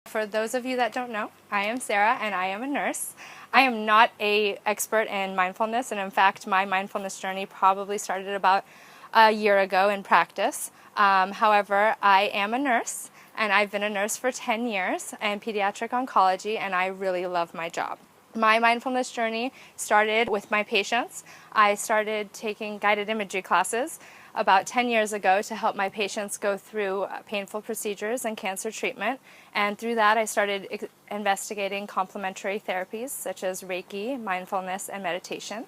For those of you that don't know, I am Sarah and I am a nurse. I am not an expert in mindfulness, and in fact, my mindfulness journey probably started about a year ago in practice. However, I am a nurse, and I've been a nurse for 10 years in pediatric oncology, and I really love my job. My mindfulness journey started with my patients. I started taking guided imagery classes about 10 years ago to help my patients go through painful procedures and cancer treatment. And through that, I started investigating complementary therapies such as Reiki, mindfulness, and meditation.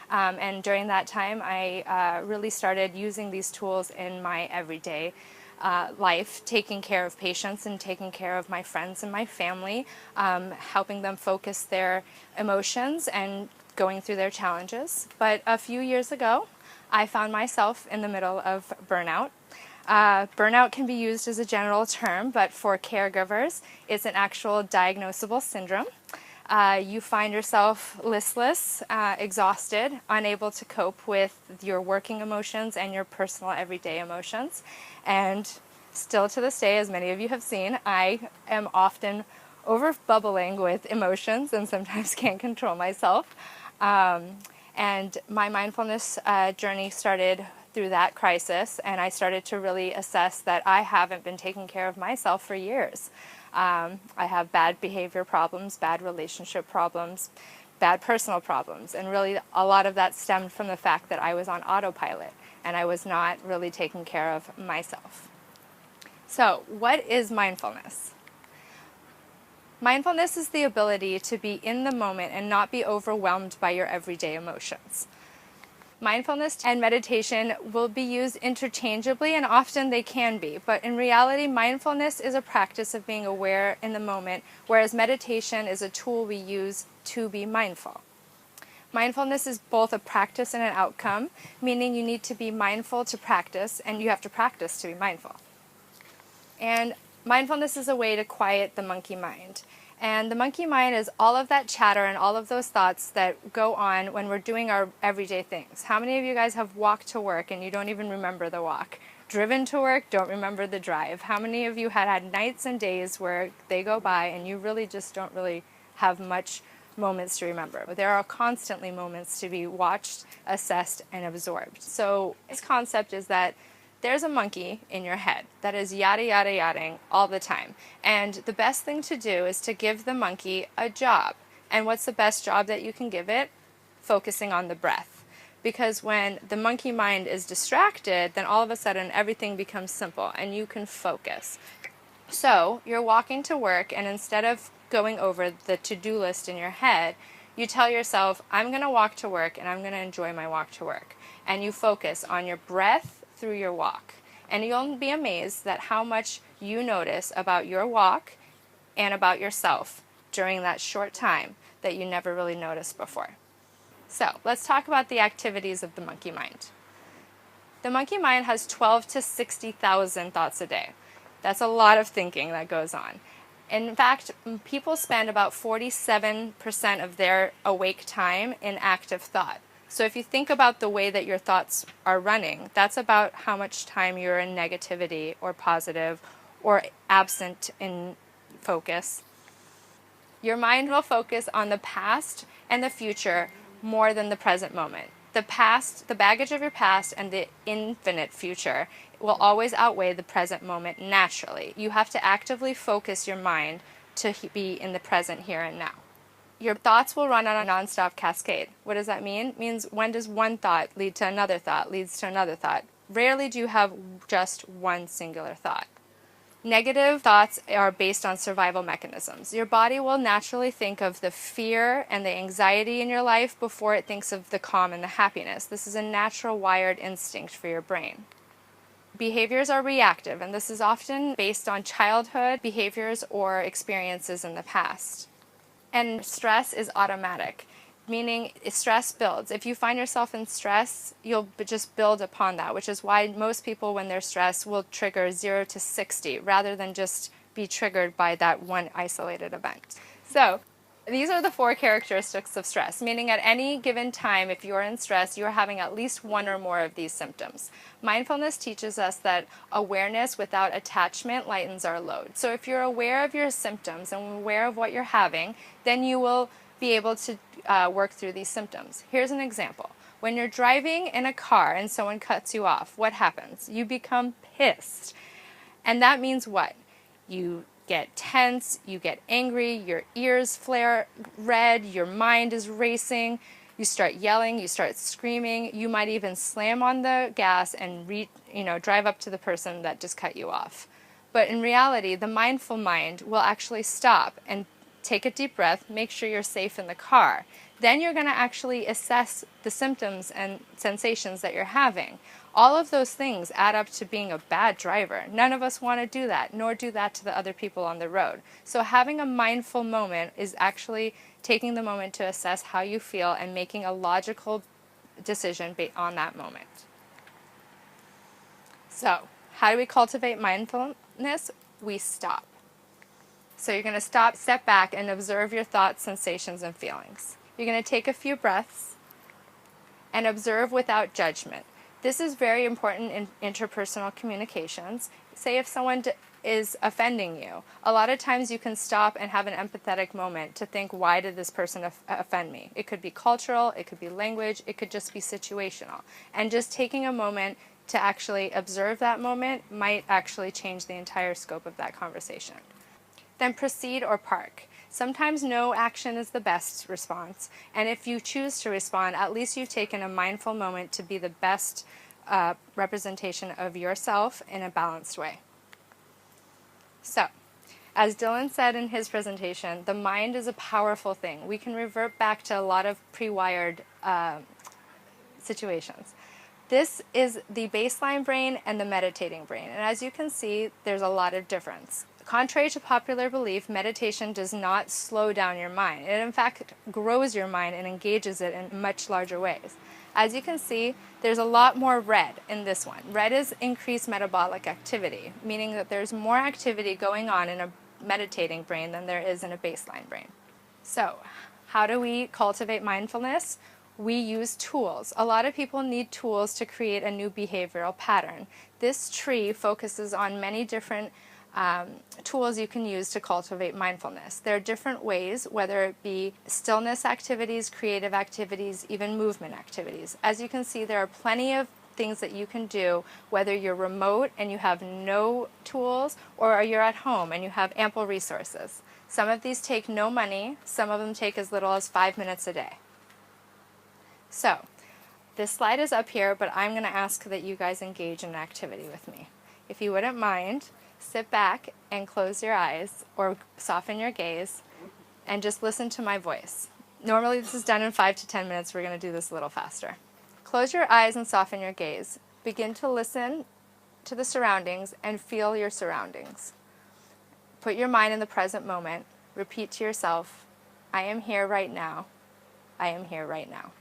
And during that time, I really started using these tools in my everyday life, taking care of patients and taking care of my friends and my family, helping them focus their emotions and going through their challenges. But a few years ago, I found myself in the middle of burnout. Burnout can be used as a general term, but for caregivers, it's an actual diagnosable syndrome. You find yourself listless, exhausted, unable to cope with your working emotions and your personal everyday emotions. And still to this day, as many of you have seen, I am often over bubbling with emotions and sometimes can't control myself. And my mindfulness journey started through that crisis, and I started to really assess that I haven't been taking care of myself for years. I have bad behavior problems, bad relationship problems, bad personal problems, and really a lot of that stemmed from the fact that I was on autopilot and I was not really taking care of myself. So, what is mindfulness? Mindfulness is the ability to be in the moment and not be overwhelmed by your everyday emotions. Mindfulness and meditation will be used interchangeably, and often they can be, but in reality, mindfulness is a practice of being aware in the moment, whereas meditation is a tool we use to be mindful. Mindfulness is both a practice and an outcome, meaning you need to be mindful to practice, and you have to practice to be mindful. And mindfulness is a way to quiet the monkey mind. And the monkey mind is all of that chatter and all of those thoughts that go on when we're doing our everyday things. How many of you guys have walked to work and you don't even remember the walk? Driven to work, don't remember the drive? How many of you had nights and days where they go by and you really just don't really have much moments to remember? There are constantly moments to be watched, assessed, and absorbed. So this concept is that there's a monkey in your head that is yada yada yadaing all the time. And the best thing to do is to give the monkey a job. And what's the best job that you can give it? Focusing on the breath. Because when the monkey mind is distracted, then all of a sudden everything becomes simple and you can focus. So you're walking to work, and instead of going over the to-do list in your head, you tell yourself, I'm going to walk to work and I'm going to enjoy my walk to work. And you focus on your breath through your walk. And you'll be amazed at how much you notice about your walk and about yourself during that short time that you never really noticed before. So let's talk about the activities of the monkey mind. The monkey mind has 12 to 60,000 thoughts a day. That's a lot of thinking that goes on. In fact, people spend about 47% of their awake time in active thought. So if you think about the way that your thoughts are running, that's about how much time you're in negativity or positive or absent in focus. Your mind will focus on the past and the future more than the present moment. The past, the baggage of your past, and the infinite future will always outweigh the present moment naturally. You have to actively focus your mind to be in the present here and now. Your thoughts will run on a nonstop cascade. What does that mean? It means when does one thought lead to another thought, leads to another thought. Rarely do you have just one singular thought. Negative thoughts are based on survival mechanisms. Your body will naturally think of the fear and the anxiety in your life before it thinks of the calm and the happiness. This is a natural wired instinct for your brain. Behaviors are reactive, and this is often based on childhood behaviors or experiences in the past. And stress is automatic, meaning stress builds. If you find yourself in stress, you'll just build upon that, which is why most people, when they're stressed, will trigger 0 to 60 rather than just be triggered by that one isolated event. So These are the 4 characteristics of stress, meaning at any given time, if you're in stress, you're having at least one or more of these symptoms. Mindfulness teaches us that awareness without attachment lightens our load. So if you're aware of your symptoms and aware of what you're having, then you will be able to work through these symptoms. Here's an example. When you're driving in a car and someone cuts you off, what happens? You become pissed. And that means what? You get tense, you get angry, your ears flare red, your mind is racing, you start yelling, you start screaming, you might even slam on the gas and drive up to the person that just cut you off. But in reality, the mindful mind will actually stop and take a deep breath, make sure you're safe in the car. Then you're going to actually assess the symptoms and sensations that you're having. All of those things add up to being a bad driver. None of us want to do that, nor do that to the other people on the road. So having a mindful moment is actually taking the moment to assess how you feel and making a logical decision based on that moment. So, how do we cultivate mindfulness? We stop. So you're going to stop, step back, and observe your thoughts, sensations, and feelings. You're going to take a few breaths and observe without judgment. This is very important in interpersonal communications. Say if someone is offending you, a lot of times you can stop and have an empathetic moment to think, why did this person offend me? It could be cultural, it could be language, it could just be situational. And just taking a moment to actually observe that moment might actually change the entire scope of that conversation. Then proceed or park. Sometimes no action is the best response, and if you choose to respond, at least you've taken a mindful moment to be the best representation of yourself in a balanced way. So, as Dylan said in his presentation, the mind is a powerful thing. We can revert back to a lot of pre-wired situations. This is the baseline brain and the meditating brain, and as you can see, there's a lot of difference. Contrary to popular belief, meditation does not slow down your mind. It in fact grows your mind and engages it in much larger ways. As you can see, there's a lot more red in this one. Red is increased metabolic activity, meaning that there's more activity going on in a meditating brain than there is in a baseline brain. So, how do we cultivate mindfulness? We use tools. A lot of people need tools to create a new behavioral pattern. This tree focuses on many different tools you can use to cultivate mindfulness. There are different ways, whether it be stillness activities, creative activities, even movement activities. As you can see, there are plenty of things that you can do, whether you're remote and you have no tools, or you're at home and you have ample resources. Some of these take no money, some of them take as little as 5 minutes a day. So, this slide is up here, but I'm going to ask that you guys engage in an activity with me. If you wouldn't mind, sit back and close your eyes or soften your gaze and just listen to my voice. Normally this is done in 5 to 10 minutes. We're going to do this a little faster. Close your eyes and soften your gaze. Begin to listen to the surroundings and feel your surroundings. Put your mind in the present moment. Repeat to yourself, I am here right now. I am here right now.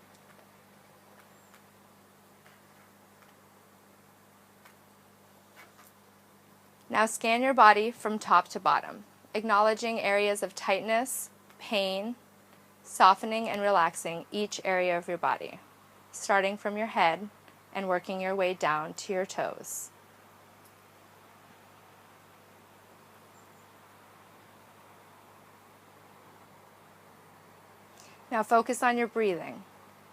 Now scan your body from top to bottom, acknowledging areas of tightness, pain, softening and relaxing each area of your body, starting from your head and working your way down to your toes. Now focus on your breathing.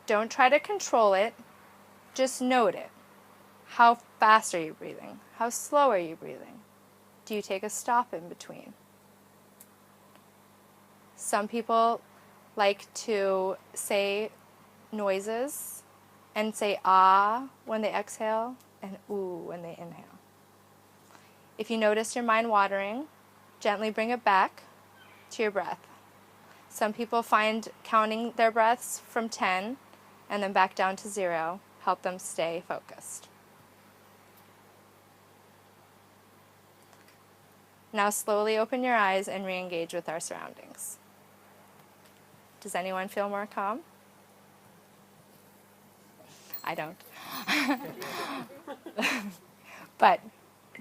Don't try to control it, just note it. How fast are you breathing? How slow are you breathing? Do you take a stop in between? Some people like to say noises and say ah when they exhale and ooh when they inhale. If you notice your mind wandering, gently bring it back to your breath. Some people find counting their breaths from 10 and then back down to 0 help them stay focused. Now slowly open your eyes and re-engage with our surroundings. Does anyone feel more calm? I don't. But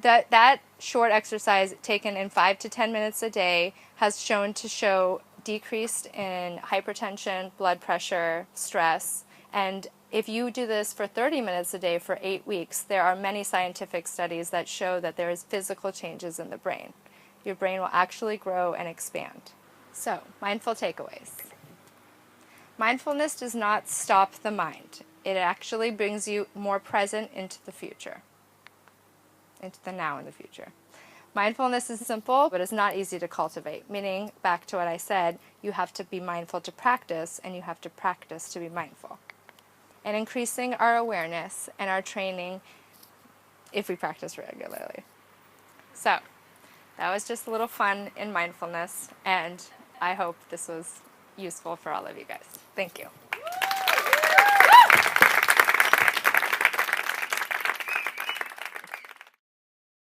that short exercise taken in 5 to 10 minutes a day has shown to show decreased in hypertension, blood pressure, stress, and if you do this for 30 minutes a day for 8 weeks, there are many scientific studies that show that there is physical changes in the brain. Your brain will actually grow and expand. So, mindful takeaways. Mindfulness does not stop the mind. It actually brings you more present into the future, into the now and the future. Mindfulness is simple, but it's not easy to cultivate, meaning, back to what I said, you have to be mindful to practice, and you have to practice to be mindful. And increasing our awareness and our training if we practice regularly. So, that was just a little fun in mindfulness, and I hope this was useful for all of you guys. Thank you.